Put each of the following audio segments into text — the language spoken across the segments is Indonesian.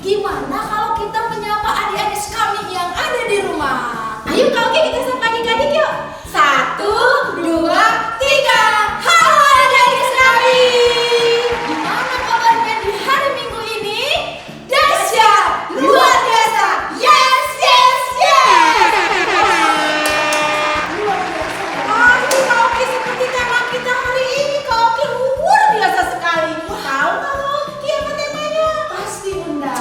Gimana kalau kita menyapa adik-adik kami yang ada di rumah? Ayo Kak Oki, kita sapa adik-adik yuk. 1, 2, 3. Halo adik-adik kami. Gimana kabarnya di hari Minggu ini? Dahsyat, luar biasa. Yes, yes, yes. Luar biasa. Aduh Kak Oki, seperti tema kita hari ini Kak Oki luar biasa sekali. Tahu Kak Oki apa temanya? Pasti Bunda.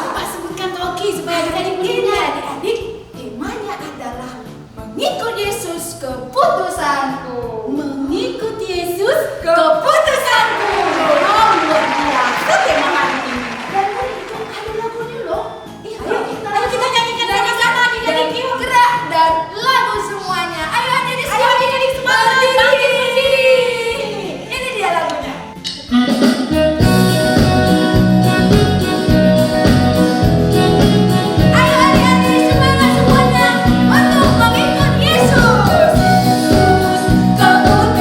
Supaya adik-adik mendengar. Adik-adik, temanya adalah mengikut Yesus keputusanku. Mengikut Yesus keputusanku. Oh, luar biasa tema hari ini. Dan itu ada lagunya loh. Ayo kita nyanyikan sama-sama adik-adik. Yuk gerak dan lagu semuanya. Ayo adik-adik semangat. Berdiri. Ini dia lagunya. Keputusanku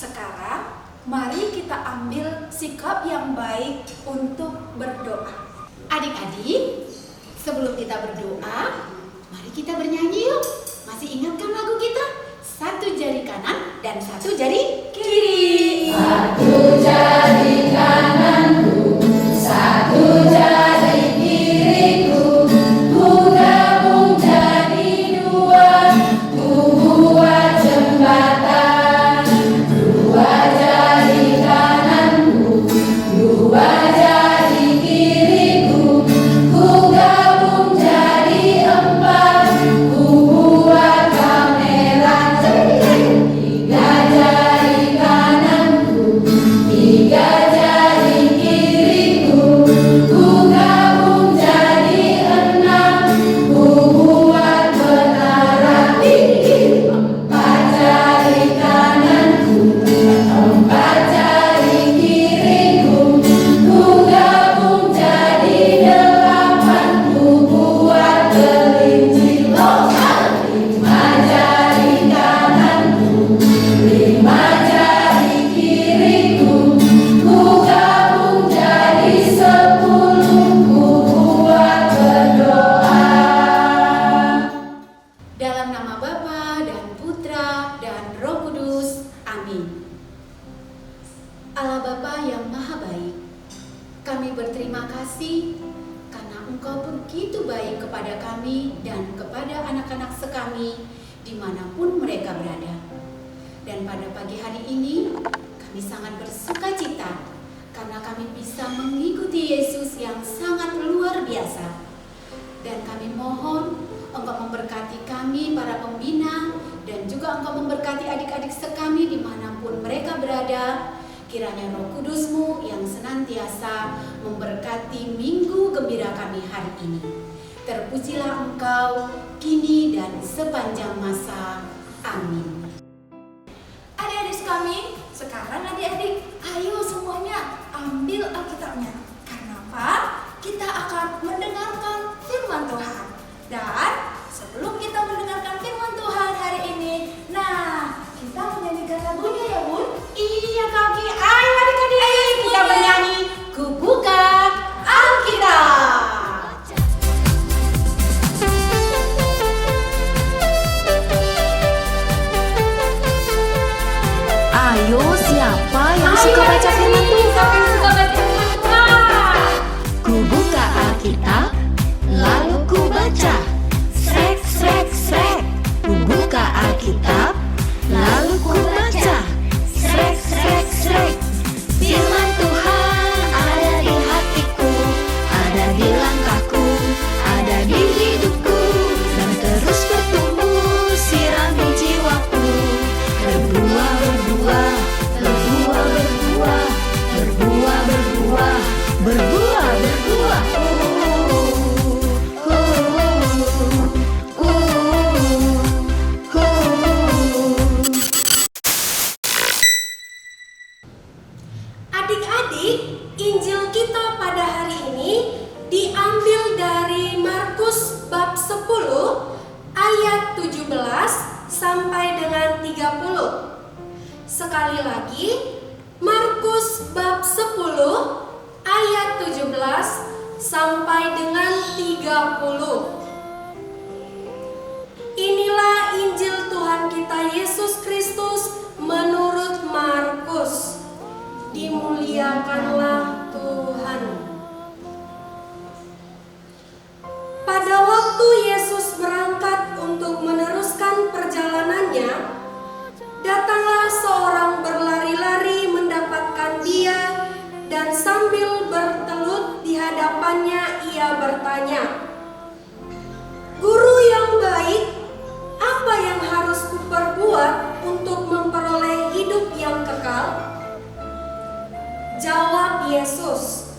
Sekarang, mari kita ambil sikap yang baik untuk berdoa. Adik-adik, sebelum kita berdoa, mari kita bernyanyi yuk. Masih ingatkan lagu kita? Satu jari kanan dan satu jari kiri. Satu jari kananku, satu jari kiriku, ku gabung jadi dua, ku buat jembatan. Dua jari kananku, dua jari kiriku, ku gabung jadi empat, ku buat kamera. Tiga jari kananku, tiga jari kiriku, ku gabung jadi enam, ku buat menara tinggi. Empat jari kananku, empat jari kiriku, ku gabung jadi delapan, ku buat kelinci lokal. Lima jari kananku, lima jari kiriku, ku gabung jadi sepuluh, ku buat berdoa. Dalam nama Bapa dan Putra dan Roh Kudus. Amin. Allah Bapa yang Maha Baik, kami berterima kasih karena Engkau begitu baik kepada kami dan kepada anak-anak sekami dimanapun mereka berada. Dan pada pagi hari ini kami sangat bersuka cita karena kami bisa mengikuti Yesus yang sangat luar biasa. Dan kami mohon Engkau memberkati kami para pembina dan juga Engkau memberkati adik-adik sekami dimanapun mereka berada. Kiranya Roh Kudus-Mu yang senantiasa memberkati minggu gembira kami hari ini. Terpujilah Engkau kini dan sepanjang masa. Amin. Adik-adik kami, sekarang adik-adik, ayo semuanya ambil Alkitabnya. Karena apa? Kita akan mendengarkan firman Tuhan. Dan sebelum kita mendengarkan firman Tuhan hari ini, nah, kita menyanyikan lagunya ya, Bun? Iya Kaki, ayo adik-adik kita semuanya. bernyanyi Ku Buka Alkitab. Ayo, siapa yang suka baca firman Tuhan? Ku buka Alkitab, lalu ku baca. Srek, srek, srek. Ku buka Alkitab, lalu ku baca. Srek, srek, srek. Firman Tuhan ada di hatiku, ada di langkahku, ada di hidupku, dan terus bertumbuh sirami jiwaku. Berbuah, berbuah, berbuah, berbuah, berbuah, berbuah, berbuah, berbuah. Adik-adik, Injil kita pada hari ini diambil dari Markus bab 10 ayat 17 sampai dengan 30. Sekali lagi, Markus bab 10 ayat 17 sampai dengan 30. Inilah Injil Tuhan kita Yesus Kristus menurut Markus. Dimuliakanlah Tuhan. Pada waktu Yesus berangkat untuk meneruskan perjalanannya, datanglah seorang berlari-lari mendapatkan dia, dan sambil bertelut di hadapannya ia bertanya, "Guru yang baik, apa yang harus kuperbuat untuk memperoleh hidup yang kekal?" Jawab Yesus,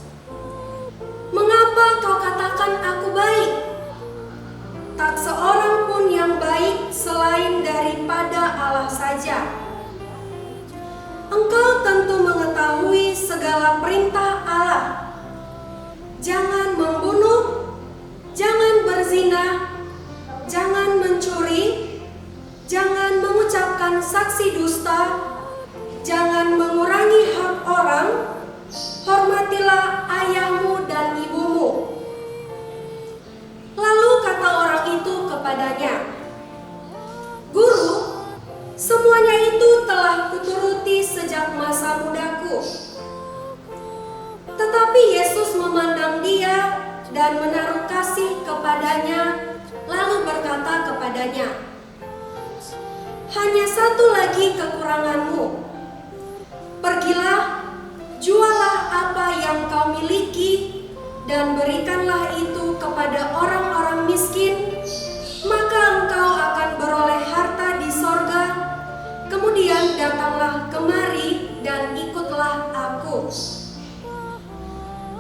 "Mengapa kau katakan aku baik? Tak seorang pun yang baik selain daripada Allah saja. Engkau tentu mengetahui segala perintah Allah. Jangan membunuh, jangan berzina, jangan mencuri, jangan mengucapkan saksi dusta, jangan dan berikanlah itu kepada orang-orang miskin, maka engkau akan beroleh harta di sorga. Kemudian datanglah kemari dan ikutlah aku."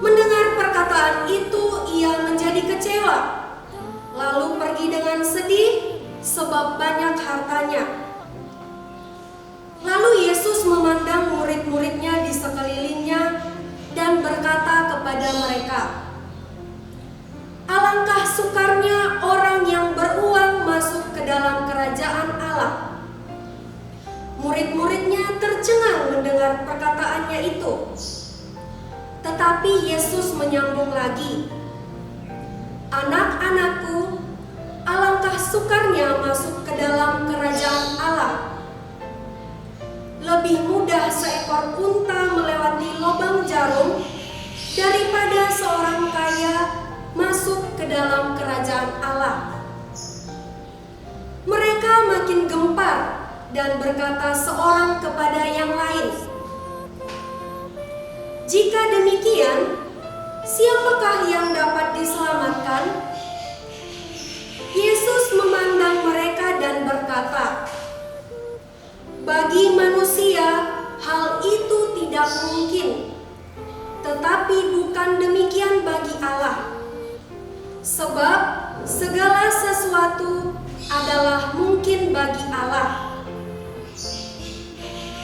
Mendengar perkataan itu, ia menjadi kecewa, lalu pergi dengan sedih sebab banyak hartanya. Lalu Yesus memandang murid-muridnya di sekelilingnya dan berkata kepada mereka, "Alangkah sukarnya orang yang beruang masuk ke dalam kerajaan Allah." Murid-muridnya tercengang mendengar perkataannya itu. Tetapi Yesus menyambung lagi, "Anak-anakku, alangkah sukarnya masuk ke dalam kerajaan Allah. Lebih mudah seekor unta melewati lubang jarum daripada seorang kaya masuk ke dalam kerajaan Allah." Mereka makin gempar dan berkata seorang kepada yang lain, "Jika demikian, siapakah yang dapat diselamatkan?" Yesus memandang mereka dan berkata, "Bagi manusia hal itu tidak mungkin, tetapi bukan demikian bagi Allah. Sebab segala sesuatu adalah mungkin bagi Allah."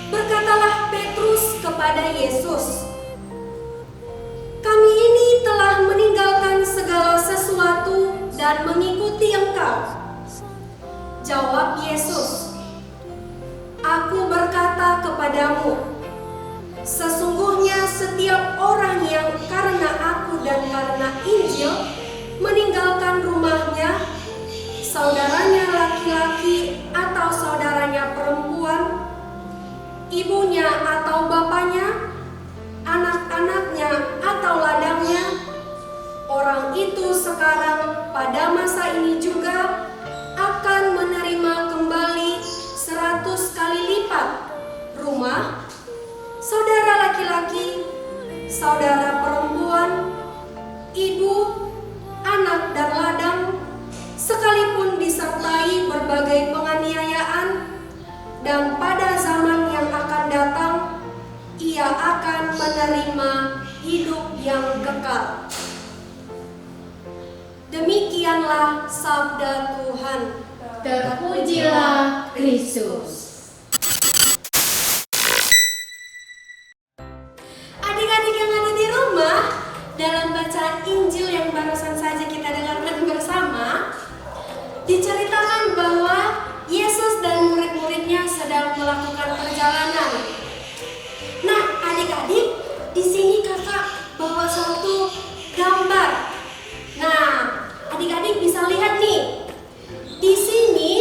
Berkatalah Petrus kepada Yesus, "Kami ini telah meninggalkan segala sesuatu dan mengikuti Engkau." Jawab Yesus, "Aku berkata kepadamu, sesungguhnya setiap orang yang karena aku dan karena Injil meninggalkan rumahnya, saudaranya laki-laki atau saudaranya perempuan, ibunya atau bapaknya, anak-anaknya atau ladangnya, orang itu sekarang pada masa ini juga akan menerima kembali 100 kali lipat rumah, saudara laki-laki, saudara perempuan, ibu, anak dan ladang, sekalipun disertai berbagai penganiayaan, dan pada zaman yang akan datang ia akan menerima hidup yang kekal." Demikianlah sabda Tuhan. Terpujilah Kristus. Adik-adik yang ada di rumah, dalam bacaan Injil yang barusan saja kita dengarkan bersama, diceritakan bahwa Yesus dan murid-muridnya sedang melakukan perjalanan. Nah, adik-adik, di sini kakak bawa satu gambar. Nah, adik-adik bisa lihat nih. Di sini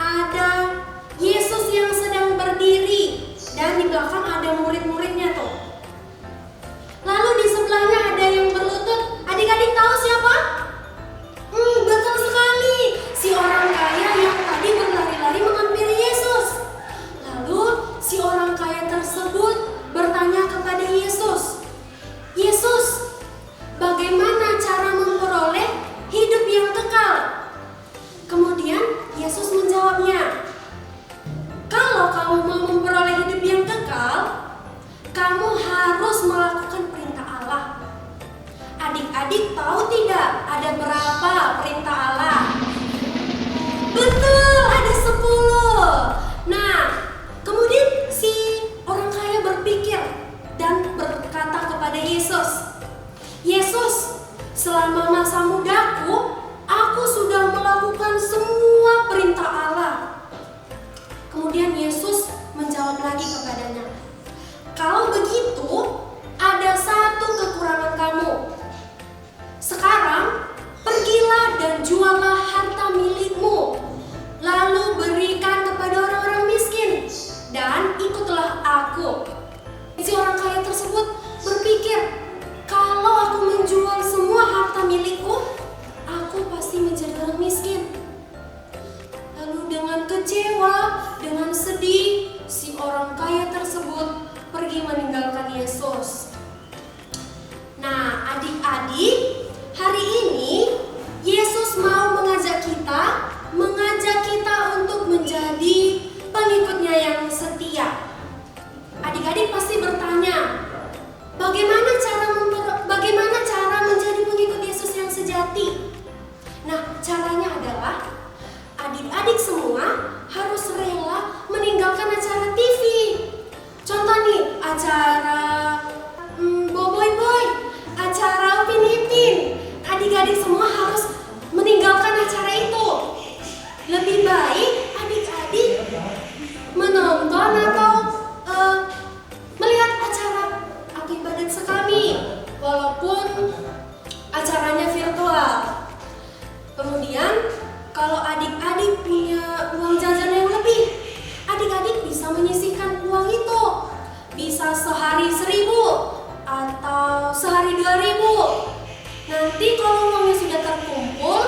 ada Yesus yang sedang berdiri dan di belakang ada murid-muridnya tuh. Lalu di sebelahnya ada yang berlutut. Adik-adik tahu siapa? Betul sekali. Si orang kaya yang tadi berlari-lari menghampiri Yesus. Lalu si orang kaya tersebut bertanya kepada Yesus, "Yesus, bagaimana cara memperoleh hidup yang kekal?" Kemudian Yesus menjawabnya, "Kalau kamu mau memperoleh hidup yang kekal, kamu harus melakukan perintah Allah." Adik-adik tahu tidak ada berapa perintah Allah? Betul, ada 10. Nah, kemudian si orang kaya berpikir dan berkata kepada Yesus, "Yesus, selama masa mudaku, aku sudah melakukan semua perintah Allah." Kemudian Yesus menjawab lagi kepadanya, "Kalau begitu, ada satu kekurangan kamu. Sekarang, pergilah dan jualah harta milikmu, lalu berikan kepada orang-orang miskin, dan ikutlah aku." Si orang kaya tersebut berpikir, "Kalau aku menjual semua harta milikku, aku pasti menjadi orang miskin." Lalu dengan kecewa, dengan sedih, si orang kaya tersebut pergi meninggalkan Yesus. Nah, adik-adik, acara boy, acara Upin Ipin. Adik-adik semua harus meninggalkan acara itu. Lebih baik adik-adik menonton atau melihat acara Akibadat Sekami, walaupun acaranya virtual. Kemudian kalau adik-adik punya uang jajan yang lebih, adik-adik bisa menyisihkan uang itu. Bisa sehari 1.000 atau sehari 2.000. Nanti kalau uangnya sudah terkumpul,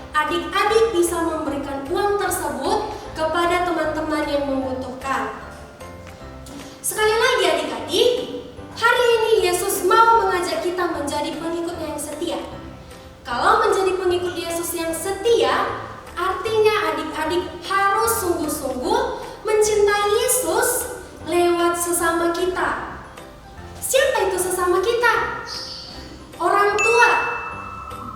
adik-adik bisa memberikan uang tersebut kepada teman-teman yang membutuhkan. Sekali lagi adik-adik, hari ini Yesus mau mengajak kita menjadi pengikutnya yang setia. Kalau menjadi pengikut Yesus yang setia, artinya adik-adik harus sungguh-sungguh mencintai Yesus lewat sesama kita. Siapa itu sesama kita? Orang tua,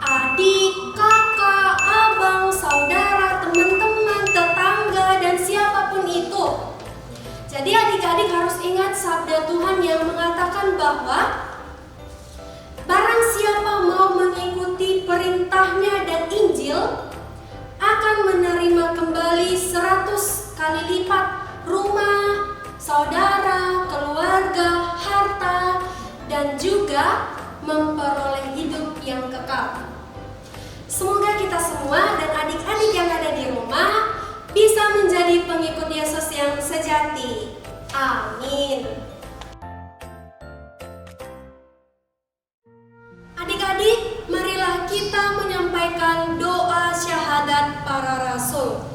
adik, kakak, abang, saudara, teman-teman, tetangga, dan siapapun itu. Jadi adik-adik harus ingat sabda Tuhan yang mengatakan bahwa barang siapa mau mengikuti perintahnya dan Injil akan menerima kembali 100 kali lipat rumah, saudara, keluarga, harta, dan juga memperoleh hidup yang kekal. Semoga kita semua dan adik-adik yang ada di rumah bisa menjadi pengikut Yesus yang sejati. Amin. Adik-adik, marilah kita menyampaikan doa syahadat para rasul.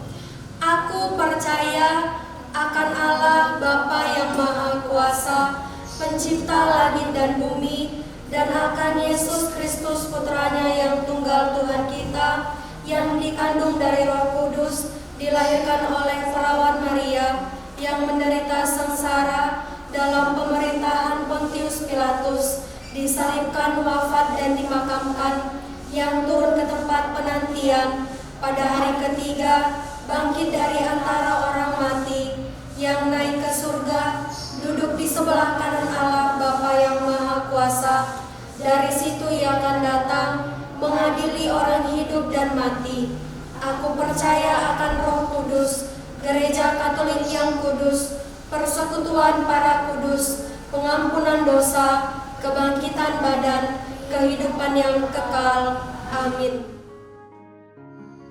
Aku percaya akan Allah Bapa yang Maha Kuasa, Pencipta langit dan bumi, dan akan Yesus Kristus Putranya yang tunggal Tuhan kita, yang dikandung dari Roh Kudus, dilahirkan oleh perawan Maria, yang menderita sengsara dalam pemerintahan Pontius Pilatus, disalibkan, wafat, dan dimakamkan, yang turun ke tempat penantian, pada hari ketiga bangkit dari antara orang mati, yang naik ke surga, duduk di sebelah kanan Allah Bapa yang Maha Kuasa. Dari situ Ia akan datang mengadili orang hidup dan mati. Aku percaya akan Roh Kudus, Gereja Katolik yang kudus, persekutuan para kudus, pengampunan dosa, kebangkitan badan, kehidupan yang kekal. Amin.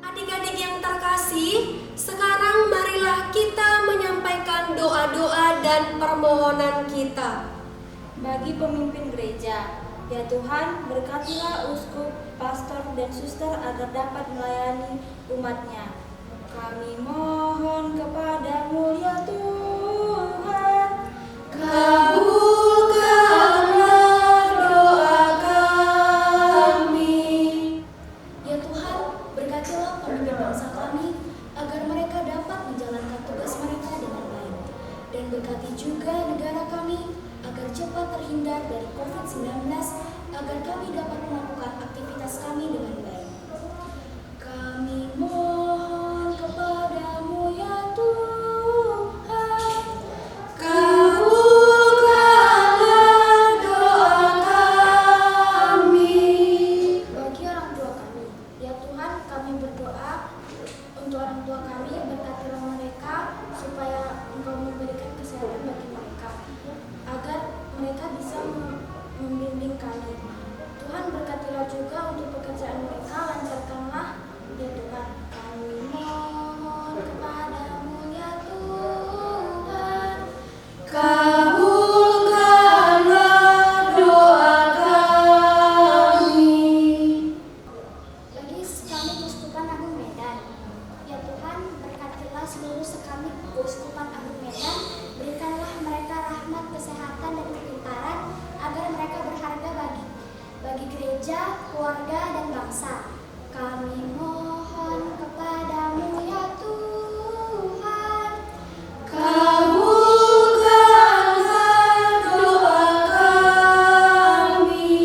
Adik-adik yang terkasih, sekarang marilah kita menyampaikan doa-doa dan permohonan kita. Bagi pemimpin gereja, ya Tuhan, berkatilah uskup, pastor, dan suster agar dapat melayani umatnya. Kami mohon kepadamu ya Tuhan, Kabulkanlah doa kami. Ya Tuhan, berkatilah pemimpin bangsa kami agar mereka dapat menjalankan tugas mereka dengan baik. Dan berkati juga negara kami agar cepat terhindar dari COVID-19, agar kami dapat melakukan aktivitas kami dengan baik. Kami mohon kepadamu ya Tuhan, Kabulkanlah doa kami. bagi orang tua kami. Ya Tuhan, kami berdoa untuk orang tua kami, berkatilah mereka supaya Engkau memberikan kesehatan bagi mereka, agar mereka bisa membimbing kami. Tuhan, berkatilah juga untuk pekerjaan mereka, lancarkanlah ya Tuhan. Kami mohon kepadamu ya Tuhan. Kabulkanlah doa kami. Bagi sekami Keuskupan Agung Medan, ya Tuhan, berkatilah seluruh sekami Keuskupan Agung Medan, berikanlah mereka rahmat, kesehatan, dan kepintaran, agar mereka berharga bagi gereja, keluarga, dan bangsa. Kami mohon kepadamu ya Tuhan. Kabulkanlah doa kami.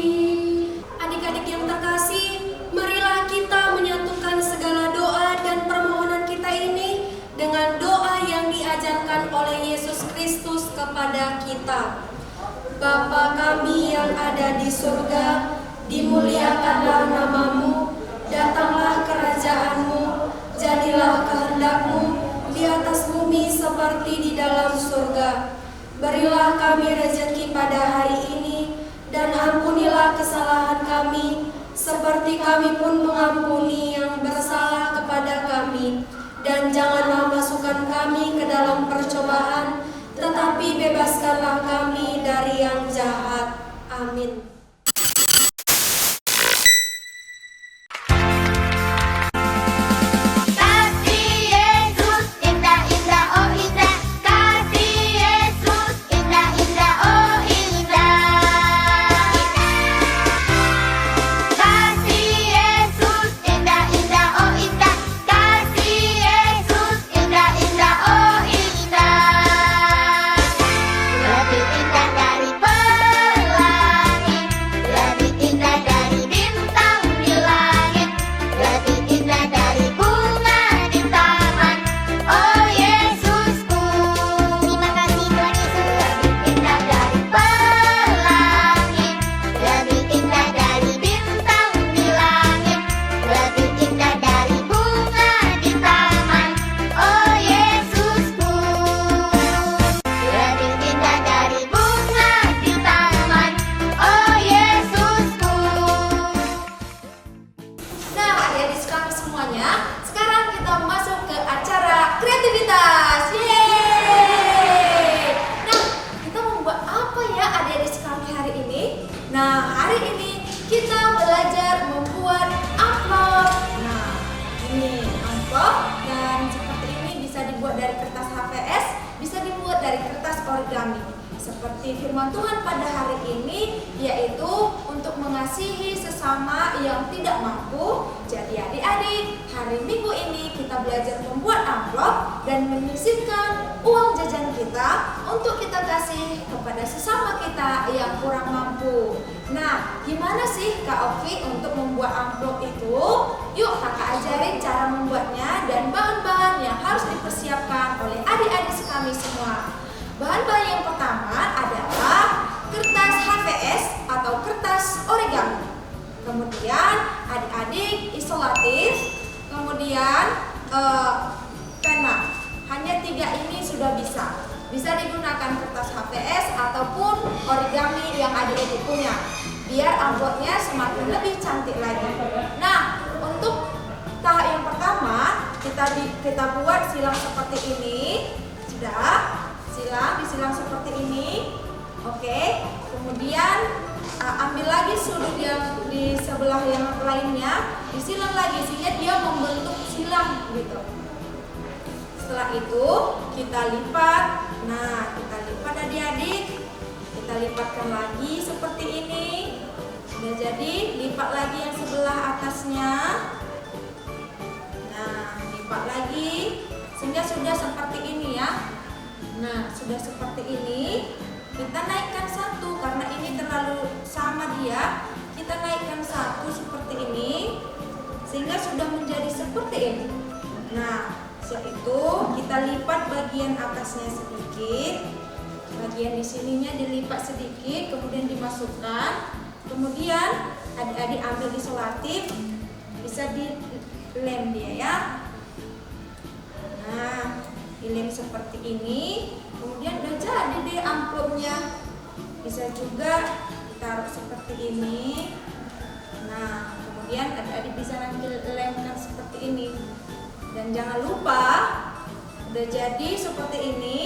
Adik-adik yang terkasih, marilah kita menyatukan segala doa dan permohonan kita ini dengan doa yang diajarkan oleh Yesus Kristus kepada kita. Bapa kami yang ada di surga, dimuliakanlah namamu, datanglah kerajaanmu, jadilah kehendakmu di atas bumi seperti di dalam surga. Berilah kami rezeki pada hari ini, dan ampunilah kesalahan kami, seperti kami pun mengampuni yang bersalah kepada kami. Dan janganlah masukkan kami ke dalam percobaan, tetapi bebaskanlah kami dari yang jahat. Amin. Seperti firman Tuhan pada hari ini, yaitu untuk mengasihi sesama yang tidak mampu. Jadi adik-adik, hari Minggu ini kita belajar membuat amplop dan menyisihkan uang jajan kita untuk kita kasih kepada sesama kita yang kurang mampu. Nah, gimana sih Kak Oki untuk membuat amplop itu? Yuk kakak ajarin cara membuatnya dan bahan-bahan yang harus dipersiapkan oleh adik-adik kami semua. Bahan-bahan yang pertama adalah kertas HVS atau kertas origami. Kemudian adik-adik isolatif, kemudian pena. Hanya 3 ini sudah bisa. Bisa digunakan kertas HVS ataupun origami yang adik-adik punya, biar amplopnya semakin lebih cantik lagi. Nah, untuk tahap yang pertama kita buat silang seperti ini. Sudah. Disilang seperti ini. Oke. Kemudian ambil lagi sudut yang di sebelah yang lainnya, disilang lagi sehingga dia membentuk silang gitu. Setelah itu kita lipat. Nah, kita lipat adik-adik. Kita lipatkan lagi seperti ini. Sudah jadi, lipat lagi yang sebelah atasnya. Nah, lipat lagi sehingga sudah seperti ini ya. Nah, sudah seperti ini, kita naikkan satu karena ini terlalu sama dia. Kita naikkan satu seperti ini sehingga sudah menjadi seperti ini. Nah, setelah itu kita lipat bagian atasnya sedikit. Bagian di sininya dilipat sedikit, kemudian dimasukkan. Kemudian adik-adik ambil isolatif, bisa dilem dia ya. Nah, dilem seperti ini, kemudian udah jadi deh amplopnya. Bisa juga ditaruh seperti ini. Nah, kemudian adik-adik bisa nanti lemkan seperti ini. Dan jangan lupa, udah jadi seperti ini,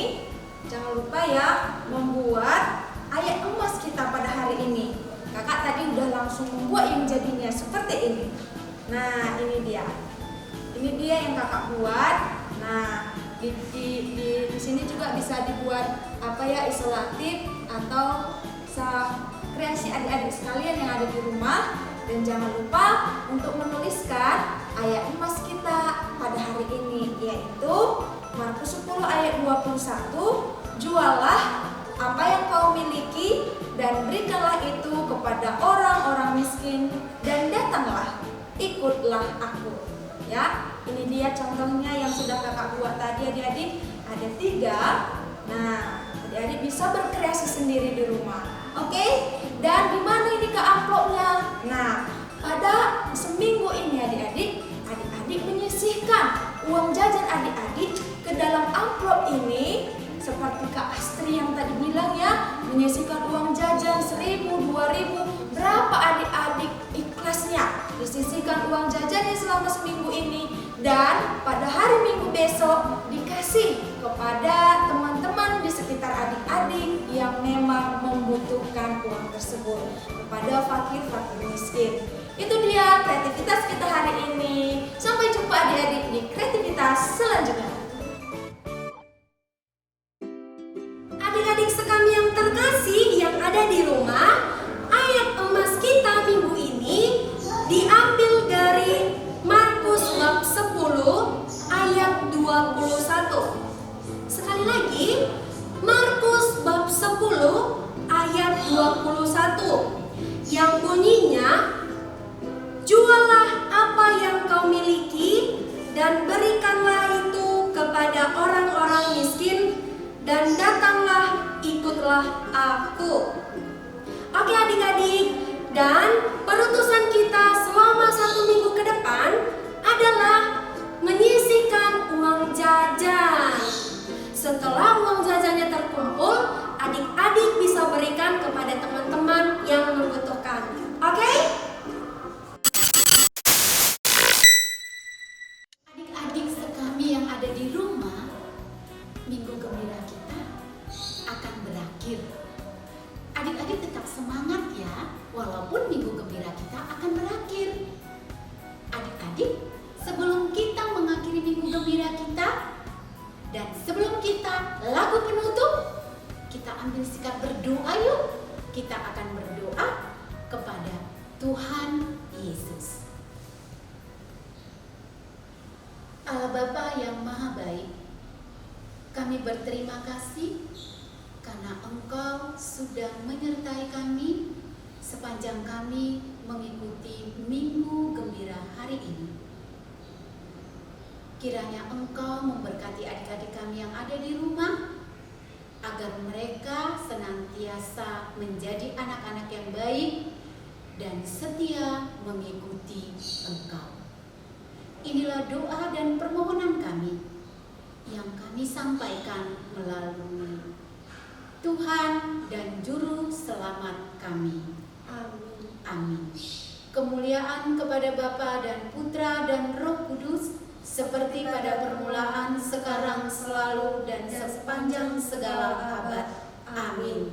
jangan lupa ya membuat ayat emas kita pada hari ini. Kakak tadi udah langsung membuat yang jadinya seperti ini. Nah, ini dia. Ini dia yang kakak buat. Nah, di sini juga bisa dibuat isolatif atau kreasi adik-adik sekalian yang ada di rumah. Dan jangan lupa untuk menuliskan ayat emas kita pada hari ini, yaitu Markus 10 ayat 21. Juallah apa yang kau miliki dan berikanlah itu kepada orang-orang miskin, dan datanglah, ikutlah aku. Ya, ini dia contohnya yang sudah kakak buat tadi adik-adik. Ada 3. Nah, adik-adik bisa berkreasi sendiri di rumah. Oke? Dan di mana ini Kak amplopnya? Nah, pada seminggu ini adik-adik menyisihkan uang jajan adik-adik ke dalam amplop ini. Seperti Kak Astri yang tadi bilang ya, menyisihkan uang jajan 1.000, 2.000, berapa adik-adik ikhlasnya disisihkan uang jajannya selama seminggu ini, dan pada hari Minggu besok dikasih kepada teman-teman di sekitar adik-adik yang memang membutuhkan uang tersebut, kepada fakir-fakir miskin. Itu dia kreativitas kita hari ini. Sampai jumpa adik-adik di kreativitas selanjutnya. Adik-adik sekami yang terkasih yang ada di rumah, ayat emas kita minggu ini diambil dari Markus bab 10 ayat 21. Sekali lagi, Markus bab 10 ayat 21 yang bunyinya, jualah apa yang kau miliki dan berikanlah itu kepada orang-orang miskin, dan datanglah, ikutlah aku. Oke adik-adik, dan perutusan kita selama 1 minggu ke depan adalah menyisihkan uang jajan. Setelah uang jajannya terkumpul, adik-adik bisa berikan kepada teman-teman yang membutuhkan. Oke? Adik-adik sekami yang ada di rumah, Minggu Gembira kita akan berakhir. Adik-adik tetap semangat ya, walaupun Minggu Gembira kita akan berakhir. Adik-adik, sebelum kita mengakhiri Minggu Gembira kita dan sebelum kita lagu penutup, kita ambil sikap berdoa yuk. Kita akan berdoa kepada Tuhan Yesus. Allah Bapa yang Maha Baik, kami berterima kasih karena Engkau sudah menyertai kami sepanjang kami mengikuti Minggu Gembira hari ini. Kiranya Engkau memberkati adik-adik kami yang ada di rumah, agar mereka senantiasa menjadi anak-anak yang baik dan setia mengikuti Engkau. Inilah doa dan permohonan kami yang kami sampaikan melalui Tuhan dan Juru Selamat kami. Amin. Amin. Kemuliaan kepada Bapa dan Putra dan Roh Kudus, seperti pada permulaan, sekarang, selalu, dan sepanjang segala abad. Amin.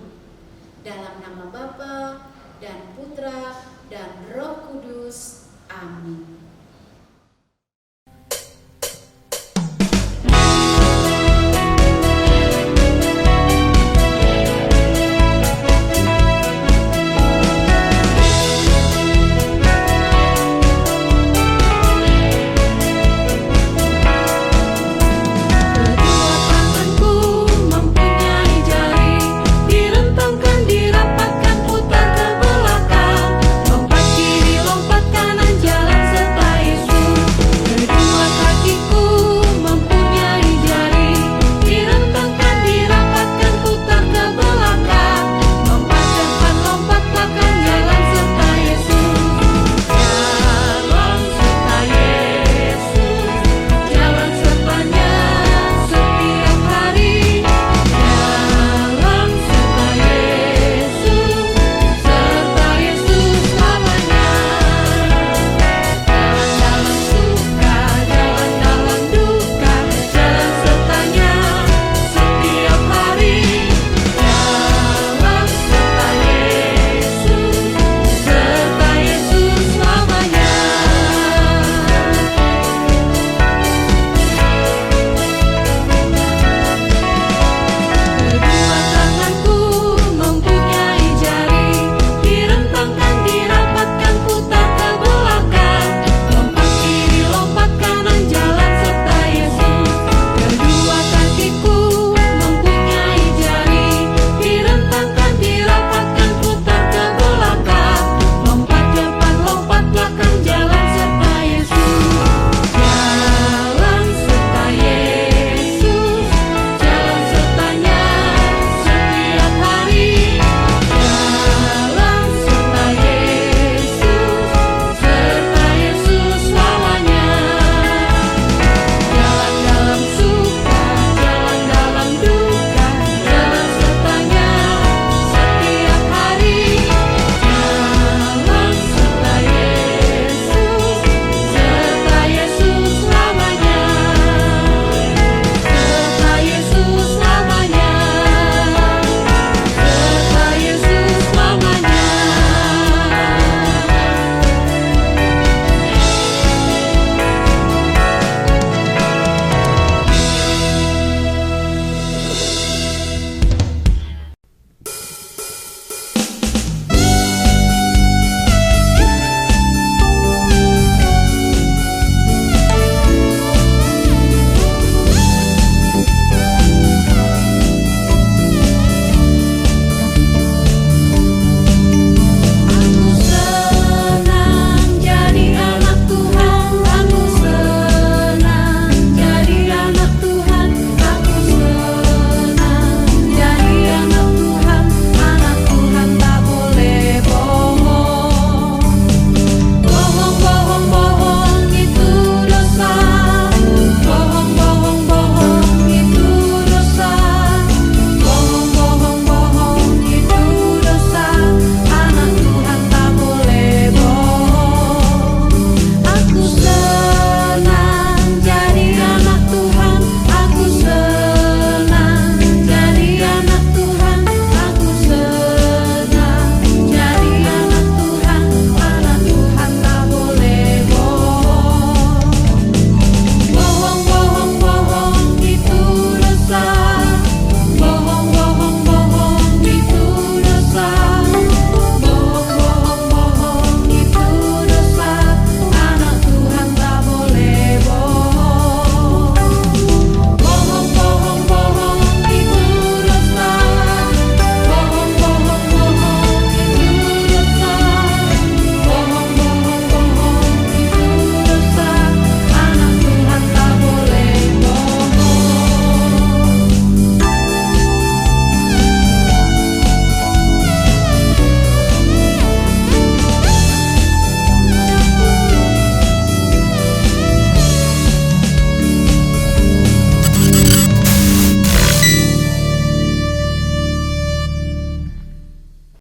Dalam nama Bapa dan Putra dan Roh Kudus. Amin.